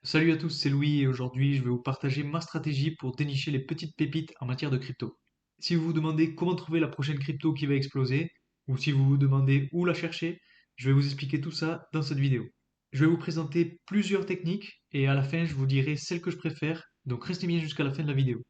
Salut à tous, c'est Louis et aujourd'hui je vais vous partager ma stratégie pour dénicher les petites pépites en matière de crypto. Si vous vous demandez comment trouver la prochaine crypto qui va exploser, ou si vous vous demandez où la chercher, je vais vous expliquer tout ça dans cette vidéo. Je vais vous présenter plusieurs techniques et à la fin je vous dirai celle que je préfère, donc restez bien jusqu'à la fin de la vidéo.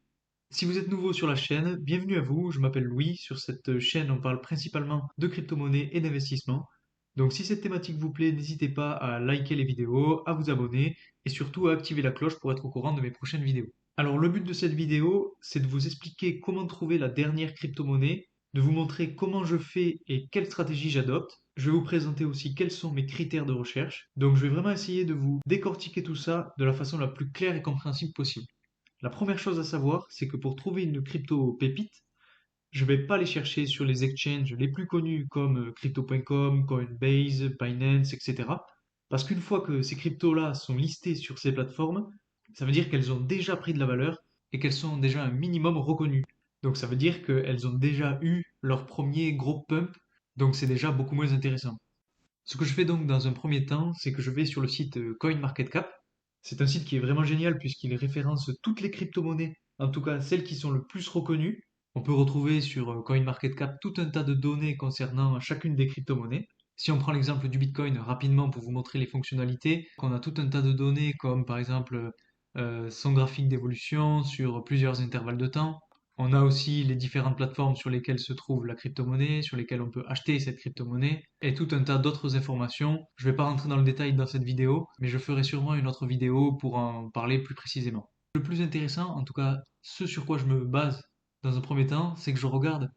Si vous êtes nouveau sur la chaîne, bienvenue à vous, je m'appelle Louis. Sur cette chaîne, on parle principalement de crypto-monnaies et d'investissement. Donc si cette thématique vous plaît, n'hésitez pas à liker les vidéos, à vous abonner et surtout à activer la cloche pour être au courant de mes prochaines vidéos. Alors le but de cette vidéo, c'est de vous expliquer comment trouver la dernière crypto-monnaie, de vous montrer comment je fais et quelle stratégie j'adopte. Je vais vous présenter aussi quels sont mes critères de recherche. Donc je vais vraiment essayer de vous décortiquer tout ça de la façon la plus claire et compréhensible possible. La première chose à savoir, c'est que pour trouver une crypto pépite, je ne vais pas les chercher sur les exchanges les plus connus comme crypto.com, Coinbase, Binance, etc. Parce qu'une fois que ces cryptos-là sont listées sur ces plateformes, ça veut dire qu'elles ont déjà pris de la valeur et qu'elles sont déjà un minimum reconnues. Donc ça veut dire qu'elles ont déjà eu leur premier gros pump, donc c'est déjà beaucoup moins intéressant. Ce que je fais donc dans un premier temps, c'est que je vais sur le site CoinMarketCap. C'est un site qui est vraiment génial puisqu'il référence toutes les crypto-monnaies, en tout cas celles qui sont le plus reconnues. On peut retrouver sur CoinMarketCap tout un tas de données concernant chacune des crypto-monnaies. Si on prend l'exemple du Bitcoin rapidement pour vous montrer les fonctionnalités, on a tout un tas de données comme par exemple son graphique d'évolution sur plusieurs intervalles de temps. On a aussi les différentes plateformes sur lesquelles se trouve la crypto-monnaie, sur lesquelles on peut acheter cette crypto-monnaie, et tout un tas d'autres informations. Je ne vais pas rentrer dans le détail dans cette vidéo, mais je ferai sûrement une autre vidéo pour en parler plus précisément. Le plus intéressant, en tout cas ce sur quoi je me base dans un premier temps, c'est que je regarde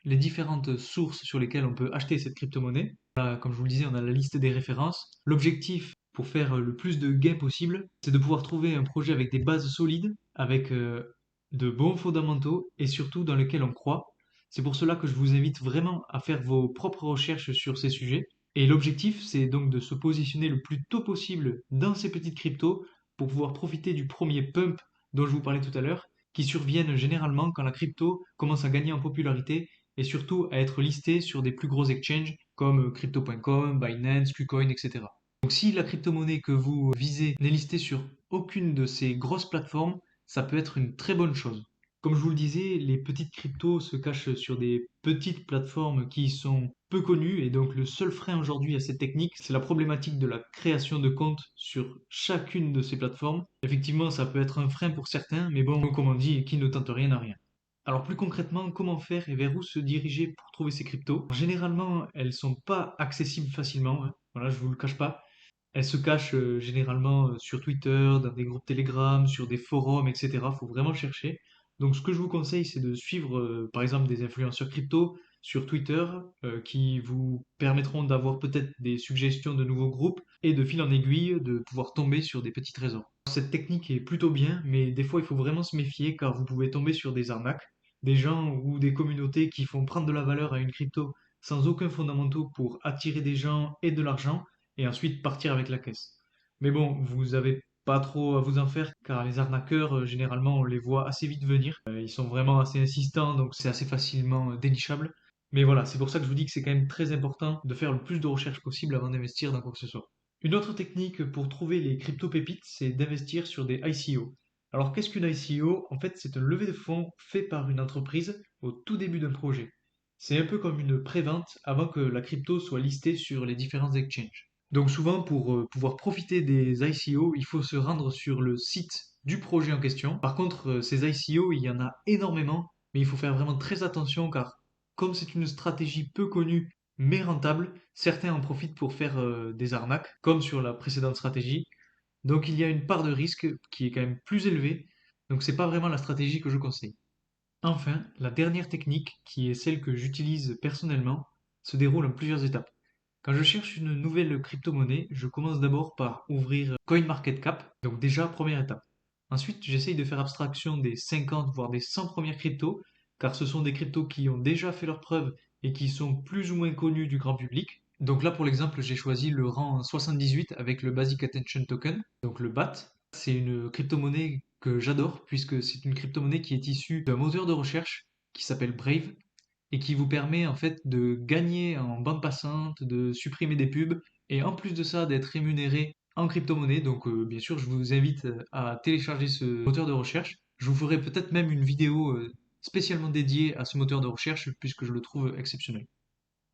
les différentes sources sur lesquelles on peut acheter cette crypto-monnaie. Là, comme je vous le disais, on a la liste des références. L'objectif pour faire le plus de gains possible, c'est de pouvoir trouver un projet avec des bases solides, avec de bons fondamentaux et surtout dans lequel on croit. C'est pour cela que je vous invite vraiment à faire vos propres recherches sur ces sujets. Et l'objectif, c'est donc de se positionner le plus tôt possible dans ces petites cryptos pour pouvoir profiter du premier pump dont je vous parlais tout à l'heure, qui surviennent généralement quand la crypto commence à gagner en popularité et surtout à être listée sur des plus gros exchanges comme crypto.com, Binance, KuCoin, etc. Donc si la crypto-monnaie que vous visez n'est listée sur aucune de ces grosses plateformes, ça peut être une très bonne chose. Comme je vous le disais, les petites cryptos se cachent sur des petites plateformes qui sont peu connues et donc le seul frein aujourd'hui à cette technique, c'est la problématique de la création de comptes sur chacune de ces plateformes. Effectivement, ça peut être un frein pour certains, mais bon, comme on dit, qui ne tente rien n'a rien. Alors plus concrètement, comment faire et vers où se diriger pour trouver ces cryptos? Généralement, elles sont pas accessibles facilement, hein. Voilà, je vous le cache pas. Elles se cachent généralement sur Twitter, dans des groupes Telegram, sur des forums, etc. Faut vraiment chercher. Donc ce que je vous conseille, c'est de suivre par exemple des influenceurs crypto sur Twitter qui vous permettront d'avoir peut-être des suggestions de nouveaux groupes et de fil en aiguille de pouvoir tomber sur des petits trésors. Cette technique est plutôt bien, mais des fois il faut vraiment se méfier car vous pouvez tomber sur des arnaques, des gens ou des communautés qui font prendre de la valeur à une crypto sans aucun fondamental pour attirer des gens et de l'argent et ensuite partir avec la caisse. Mais bon, vous avez pas trop à vous en faire car les arnaqueurs, généralement, on les voit assez vite venir. Ils sont vraiment assez insistants, donc c'est assez facilement dénichable. Mais voilà, c'est pour ça que je vous dis que c'est quand même très important de faire le plus de recherches possible avant d'investir dans quoi que ce soit. Une autre technique pour trouver les crypto-pépites, c'est d'investir sur des ICO. Alors qu'est-ce qu'une ICO? En fait, c'est un levée de fonds fait par une entreprise au tout début d'un projet. C'est un peu comme une prévente avant que la crypto soit listée sur les différents exchanges. Donc souvent, pour pouvoir profiter des ICO, il faut se rendre sur le site du projet en question. Par contre, ces ICO, il y en a énormément, mais il faut faire vraiment très attention car comme c'est une stratégie peu connue mais rentable, certains en profitent pour faire des arnaques, comme sur la précédente stratégie. Donc il y a une part de risque qui est quand même plus élevée, donc c'est pas vraiment la stratégie que je conseille. Enfin, la dernière technique, qui est celle que j'utilise personnellement, se déroule en plusieurs étapes. Quand je cherche une nouvelle crypto-monnaie, je commence d'abord par ouvrir CoinMarketCap, donc déjà première étape. Ensuite, j'essaye de faire abstraction des 50 voire des 100 premières cryptos, car ce sont des cryptos qui ont déjà fait leurs preuves et qui sont plus ou moins connus du grand public. Donc là, pour l'exemple, j'ai choisi le rang 78 avec le Basic Attention Token, donc le BAT. C'est une crypto-monnaie que j'adore puisque c'est une crypto-monnaie qui est issue d'un moteur de recherche qui s'appelle Brave et qui vous permet en fait de gagner en bande passante, de supprimer des pubs et en plus de ça d'être rémunéré en crypto-monnaie. Donc, bien sûr, je vous invite à télécharger ce moteur de recherche. Je vous ferai peut-être même une vidéo spécialement dédiée à ce moteur de recherche puisque je le trouve exceptionnel.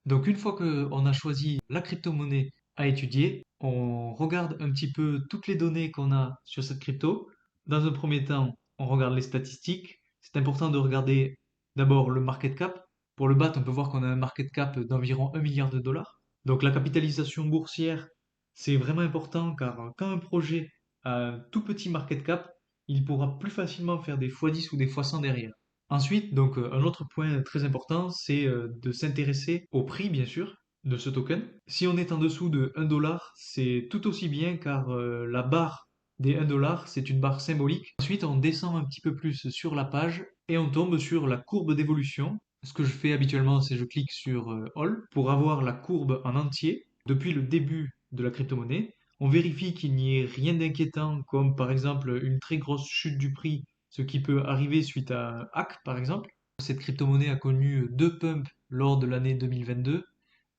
Donc, une fois qu'on a choisi la crypto-monnaie à étudier, on regarde un petit peu toutes les données qu'on a sur cette crypto. Dans un premier temps, on regarde les statistiques. C'est important de regarder d'abord le market cap. Pour le BAT, on peut voir qu'on a un market cap d'environ 1 milliard de dollars. Donc la capitalisation boursière, c'est vraiment important car quand un projet a un tout petit market cap, il pourra plus facilement faire des x10 ou des x100 derrière. Ensuite, donc un autre point très important, c'est de s'intéresser au prix, bien sûr, de ce token. Si on est en dessous de 1 dollar, c'est tout aussi bien car la barre des 1 dollar, c'est une barre symbolique. Ensuite, on descend un petit peu plus sur la page et on tombe sur la courbe d'évolution. Ce que je fais habituellement, c'est je clique sur All pour avoir la courbe en entier depuis le début de la crypto-monnaie. On vérifie qu'il n'y ait rien d'inquiétant, comme par exemple une très grosse chute du prix, ce qui peut arriver suite à un hack par exemple. Cette crypto-monnaie a connu deux pumps lors de l'année 2022,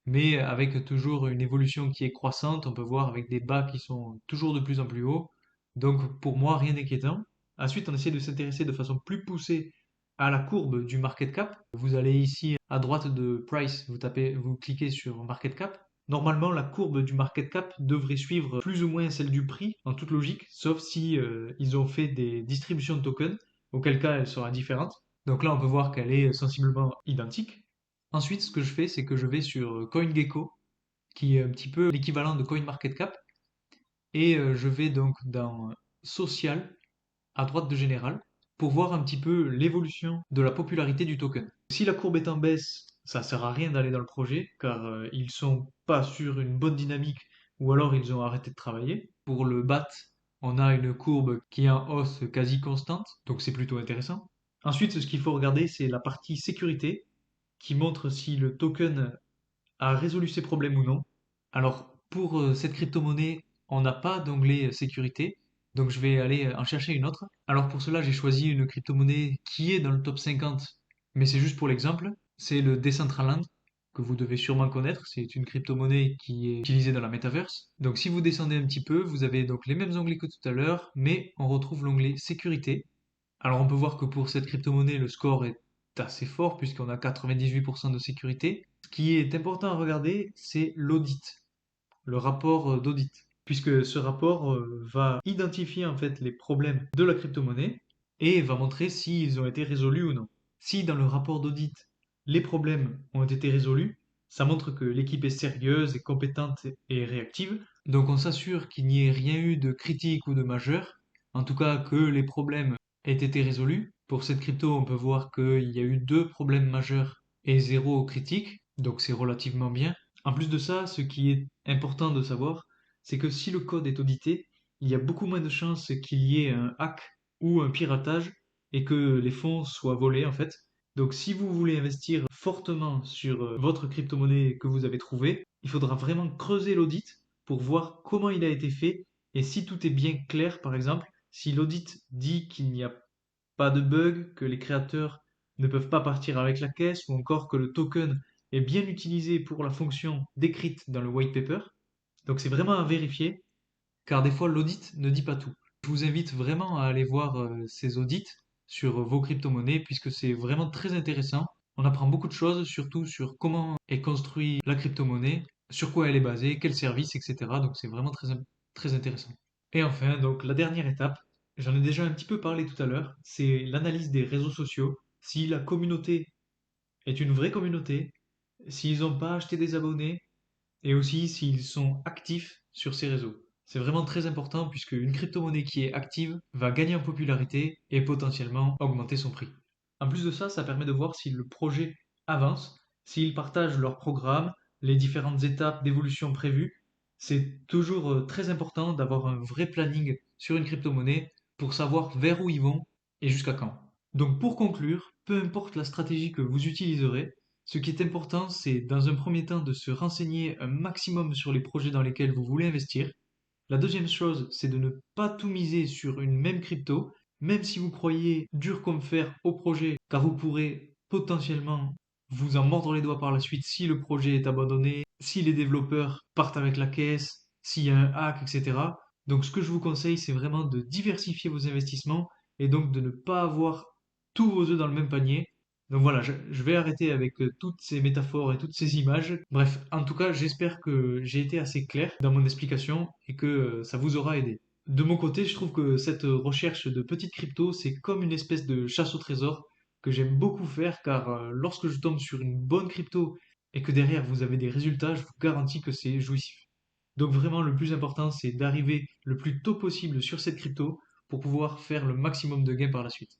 mais avec toujours une évolution qui est croissante. On peut voir avec des bas qui sont toujours de plus en plus hauts. Donc pour moi, rien d'inquiétant. Ensuite, on essaie de s'intéresser de façon plus poussée à la courbe du market cap. Vous allez ici à droite de price, vous cliquez sur market cap. Normalement, la courbe du market cap devrait suivre plus ou moins celle du prix, en toute logique, sauf si ils ont fait des distributions de tokens, auquel cas elle sera différente. Donc là, on peut voir qu'elle est sensiblement identique. Ensuite, ce que je fais, c'est que je vais sur CoinGecko, qui est un petit peu l'équivalent de CoinMarketCap, et je vais donc dans Social, à droite de Général, pour voir un petit peu l'évolution de la popularité du token. Si la courbe est en baisse, ça sert à rien d'aller dans le projet, car ils sont pas sur une bonne dynamique, ou alors ils ont arrêté de travailler. Pour le BAT, on a une courbe qui est en hausse quasi constante, donc c'est plutôt intéressant. Ensuite, ce qu'il faut regarder, c'est la partie sécurité, qui montre si le token a résolu ses problèmes ou non. Alors, pour cette crypto-monnaie, on n'a pas d'onglet sécurité, donc je vais aller en chercher une autre. Alors pour cela, j'ai choisi une crypto-monnaie qui est dans le top 50, mais c'est juste pour l'exemple. C'est le Decentraland, que vous devez sûrement connaître. C'est une crypto-monnaie qui est utilisée dans la metaverse. Donc si vous descendez un petit peu, vous avez donc les mêmes onglets que tout à l'heure, mais on retrouve l'onglet sécurité. Alors on peut voir que pour cette crypto-monnaie, le score est assez fort puisqu'on a 98% de sécurité. Ce qui est important à regarder, c'est l'audit, le rapport d'audit, puisque ce rapport va identifier en fait les problèmes de la crypto-monnaie et va montrer s'ils ont été résolus ou non. Si dans le rapport d'audit, les problèmes ont été résolus, ça montre que l'équipe est sérieuse et compétente et réactive. Donc on s'assure qu'il n'y ait rien eu de critique ou de majeur, en tout cas que les problèmes aient été résolus. Pour cette crypto, on peut voir qu'il y a eu deux problèmes majeurs et zéro critique, donc c'est relativement bien. En plus de ça, ce qui est important de savoir, c'est que si le code est audité, il y a beaucoup moins de chances qu'il y ait un hack ou un piratage et que les fonds soient volés en fait. Donc si vous voulez investir fortement sur votre crypto-monnaie que vous avez trouvée, il faudra vraiment creuser l'audit pour voir comment il a été fait et si tout est bien clair par exemple, si l'audit dit qu'il n'y a pas de bug, que les créateurs ne peuvent pas partir avec la caisse ou encore que le token est bien utilisé pour la fonction décrite dans le white paper. Donc c'est vraiment à vérifier car des fois l'audit ne dit pas tout. Je vous invite vraiment à aller voir ces audits sur vos crypto-monnaies puisque c'est vraiment très intéressant. On apprend beaucoup de choses, surtout sur comment est construite la crypto-monnaie, sur quoi elle est basée, quels services, etc. Donc c'est vraiment très intéressant. Et enfin, donc la dernière étape, j'en ai déjà un petit peu parlé tout à l'heure, c'est l'analyse des réseaux sociaux. Si la communauté est une vraie communauté, s'ils n'ont pas acheté des abonnés, et aussi s'ils sont actifs sur ces réseaux. C'est vraiment très important puisque une crypto-monnaie qui est active va gagner en popularité et potentiellement augmenter son prix. En plus de ça, ça permet de voir si le projet avance, s'ils partagent leur programme, les différentes étapes d'évolution prévues. C'est toujours très important d'avoir un vrai planning sur une crypto-monnaie pour savoir vers où ils vont et jusqu'à quand. Donc pour conclure, peu importe la stratégie que vous utiliserez, ce qui est important, c'est dans un premier temps de se renseigner un maximum sur les projets dans lesquels vous voulez investir. La deuxième chose, c'est de ne pas tout miser sur une même crypto, même si vous croyez dur comme fer au projet, car vous pourrez potentiellement vous en mordre les doigts par la suite si le projet est abandonné, si les développeurs partent avec la caisse, s'il y a un hack, etc. Donc ce que je vous conseille, c'est vraiment de diversifier vos investissements et donc de ne pas avoir tous vos œufs dans le même panier. Donc voilà, je vais arrêter avec toutes ces métaphores et toutes ces images. Bref, en tout cas, j'espère que j'ai été assez clair dans mon explication et que ça vous aura aidé. De mon côté, je trouve que cette recherche de petites cryptos, c'est comme une espèce de chasse au trésor que j'aime beaucoup faire car lorsque je tombe sur une bonne crypto et que derrière vous avez des résultats, je vous garantis que c'est jouissif. Donc vraiment, le plus important, c'est d'arriver le plus tôt possible sur cette crypto pour pouvoir faire le maximum de gains par la suite.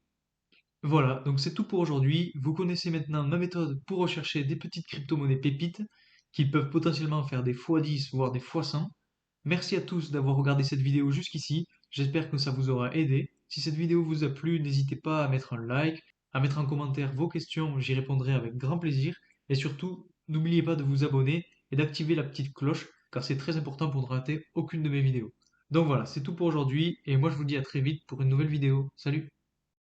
Voilà, donc c'est tout pour aujourd'hui. Vous connaissez maintenant ma méthode pour rechercher des petites crypto-monnaies pépites qui peuvent potentiellement faire des x10 voire des x100. Merci à tous d'avoir regardé cette vidéo jusqu'ici. J'espère que ça vous aura aidé. Si cette vidéo vous a plu, n'hésitez pas à mettre un like, à mettre en commentaire vos questions, j'y répondrai avec grand plaisir. Et surtout, n'oubliez pas de vous abonner et d'activer la petite cloche car c'est très important pour ne rater aucune de mes vidéos. Donc voilà, c'est tout pour aujourd'hui et moi je vous dis à très vite pour une nouvelle vidéo. Salut!